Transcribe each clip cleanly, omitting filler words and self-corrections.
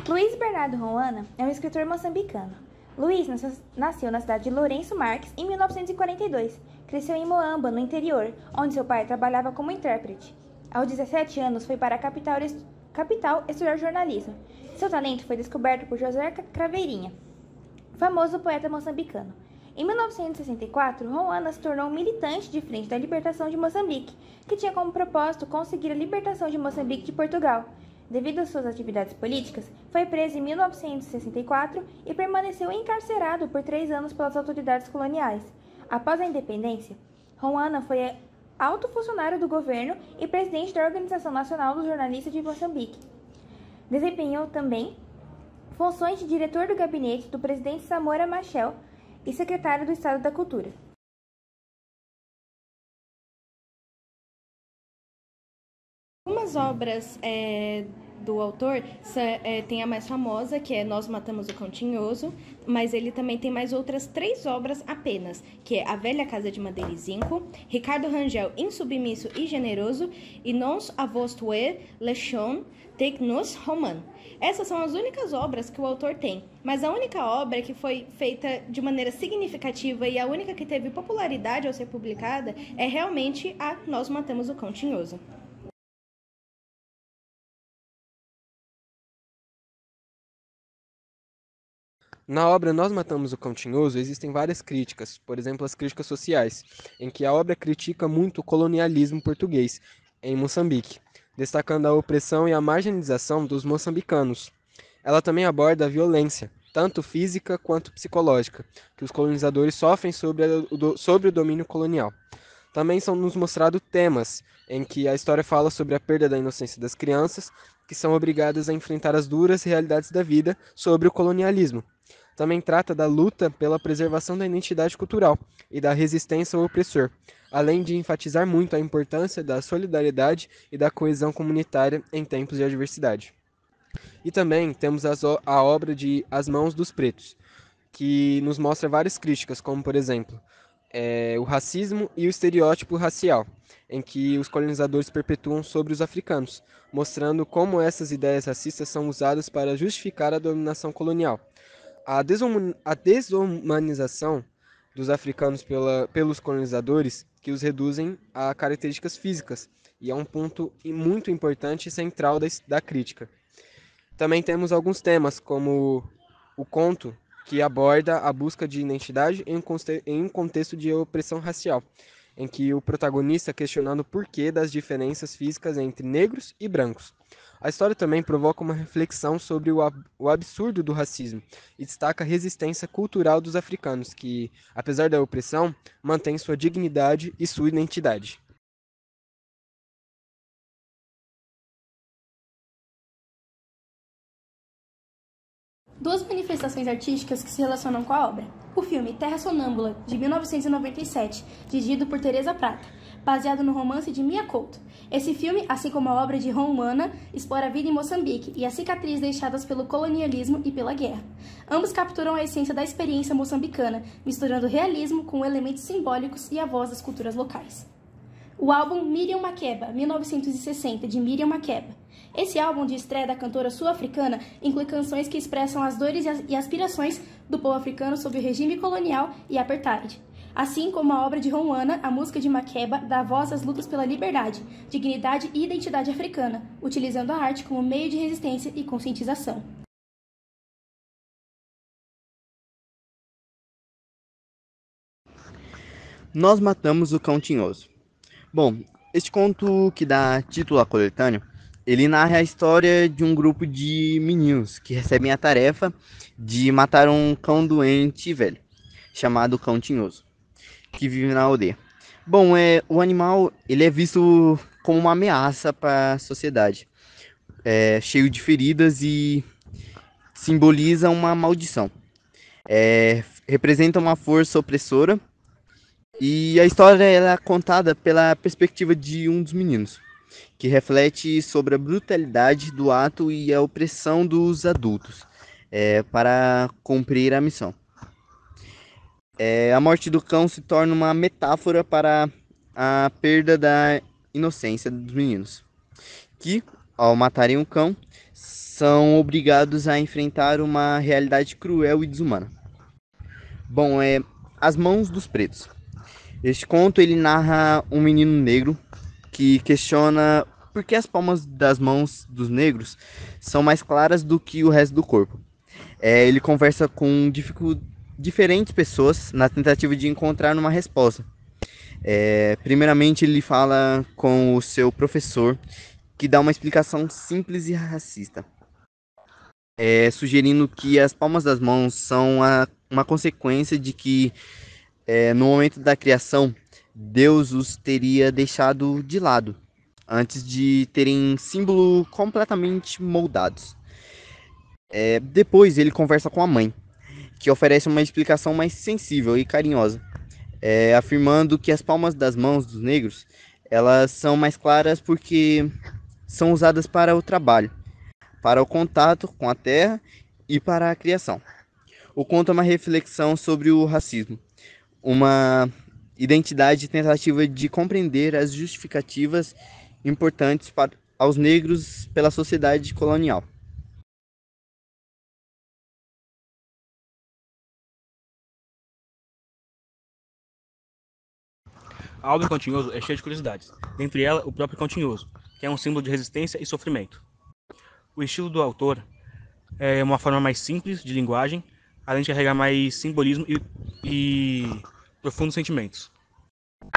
Luiz Bernardo Roana é um escritor moçambicano. Luiz nasceu na cidade de Lourenço Marques em 1942. Cresceu em Moamba, no interior, onde seu pai trabalhava como intérprete. Aos 17 anos, foi para a capital estudar jornalismo. Seu talento foi descoberto por José Craveirinha, famoso poeta moçambicano. Em 1964, Roana se tornou um militante de frente da libertação de Moçambique, que tinha como propósito conseguir a libertação de Moçambique de Portugal. Devido às suas atividades políticas, foi preso em 1964 e permaneceu encarcerado por 3 anos pelas autoridades coloniais. Após a independência, Roana foi alto funcionário do governo e presidente da Organização Nacional dos Jornalistas de Moçambique. Desempenhou também funções de diretor do gabinete do presidente Samora Machel e secretário do Estado da Cultura. Algumas obras do autor tem a mais famosa, que é Nós Matamos o Cão Tinhoso, mas ele também tem mais outras 3 obras apenas, que é A Velha Casa de Madeira e Zinco, Ricardo Rangel, Insubmisso e Generoso, e Nós Avostue Lechon Tecnos Roman. Essas são as únicas obras que o autor tem, mas a única obra que foi feita de maneira significativa e a única que teve popularidade ao ser publicada é realmente a Nós Matamos o Cão Tinhoso. Na obra Nós Matamos o Cão Tinhoso existem várias críticas, por exemplo, as críticas sociais, em que a obra critica muito o colonialismo português em Moçambique, destacando a opressão e a marginalização dos moçambicanos. Ela também aborda a violência, tanto física quanto psicológica, que os colonizadores sofrem sobre o domínio colonial. Também são nos mostrados temas em que a história fala sobre a perda da inocência das crianças, que são obrigadas a enfrentar as duras realidades da vida sobre o colonialismo. Também trata da luta pela preservação da identidade cultural e da resistência ao opressor, além de enfatizar muito a importância da solidariedade e da coesão comunitária em tempos de adversidade. E também temos a obra de As Mãos dos Pretos, que nos mostra várias críticas, como por exemplo, o racismo e o estereótipo racial, em que os colonizadores perpetuam sobre os africanos, mostrando como essas ideias racistas são usadas para justificar a dominação colonial. A desumanização dos africanos pelos colonizadores que os reduzem a características físicas, e é um ponto muito importante e central da crítica. Também temos alguns temas, como o conto, que aborda a busca de identidade em um contexto de opressão racial, em que o protagonista questionando o porquê das diferenças físicas entre negros e brancos. A história também provoca uma reflexão sobre o absurdo do racismo e destaca a resistência cultural dos africanos, que, apesar da opressão, mantêm sua dignidade e sua identidade. Duas manifestações artísticas que se relacionam com a obra. O filme Terra Sonâmbula, de 1997, dirigido por Teresa Prata, baseado no romance de Mia Couto. Esse filme, assim como a obra de Roana, explora a vida em Moçambique e as cicatrizes deixadas pelo colonialismo e pela guerra. Ambos capturam a essência da experiência moçambicana, misturando realismo com elementos simbólicos e a voz das culturas locais. O álbum Miriam Makeba, 1960, de Miriam Makeba. Esse álbum de estreia da cantora sul-africana inclui canções que expressam as dores e aspirações do povo africano sob o regime colonial e apartheid. Assim como a obra de Roana, a música de Makeba dá voz às lutas pela liberdade, dignidade e identidade africana, utilizando a arte como meio de resistência e conscientização. Nós Matamos o Cão Tinhoso. Bom, este conto que dá título à coletânea, ele narra a história de um grupo de meninos que recebem a tarefa de matar um cão doente e velho, chamado Cão Tinhoso, que vive na aldeia. Bom, o animal ele é visto como uma ameaça para a sociedade, cheio de feridas e simboliza uma maldição. Representa uma força opressora. E a história ela é contada pela perspectiva de um dos meninos, que reflete sobre a brutalidade do ato e a opressão dos adultos para cumprir a missão. A morte do cão se torna uma metáfora para a perda da inocência dos meninos, que, ao matarem o cão, são obrigados a enfrentar uma realidade cruel e desumana. Bom, As Mãos dos Pretos. Este conto ele narra um menino negro que questiona por que as palmas das mãos dos negros são mais claras do que o resto do corpo. Ele conversa com diferentes pessoas na tentativa de encontrar uma resposta. Primeiramente, ele fala com o seu professor, que dá uma explicação simples e racista, sugerindo que as palmas das mãos são uma consequência de que, no momento da criação, Deus os teria deixado de lado, antes de terem símbolo completamente moldados. Depois ele conversa com a mãe, que oferece uma explicação mais sensível e carinhosa, afirmando que as palmas das mãos dos negros elas são mais claras porque são usadas para o trabalho, para o contato com a terra e para a criação. O conto é uma reflexão sobre o racismo, uma identidade e tentativa de compreender as justificativas importantes aos negros pela sociedade colonial. A obra Cão Tinhoso é cheia de curiosidades, dentre elas o próprio Cão Tinhoso, que é um símbolo de resistência e sofrimento. O estilo do autor é uma forma mais simples de linguagem, além de carregar mais simbolismo e profundos sentimentos.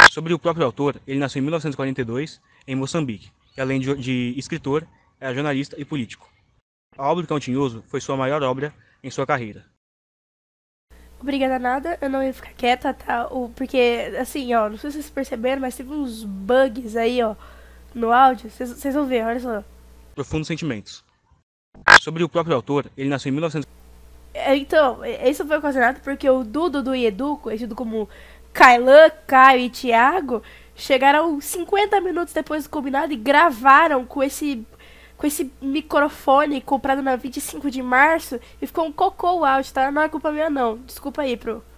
Sobre o próprio autor, ele nasceu em 1942, em Moçambique, e além de escritor, era jornalista e político. A obra do Cão Tinhoso foi sua maior obra em sua carreira. Obrigada nada, eu não ia ficar quieta, tá? Porque, assim, ó, não sei se vocês perceberam, mas teve uns bugs aí, ó, no áudio. Vocês vão ver, olha só. Profundos sentimentos. Sobre o próprio autor, ele nasceu em 1900. Então, isso foi ocasionado porque o Dudu do Edu, conhecido como Kailan, Caio e Thiago, chegaram 50 minutos depois do combinado e gravaram com esse microfone comprado na 25 de março e ficou um cocô o áudio, tá? Não é culpa minha não. Desculpa aí, pro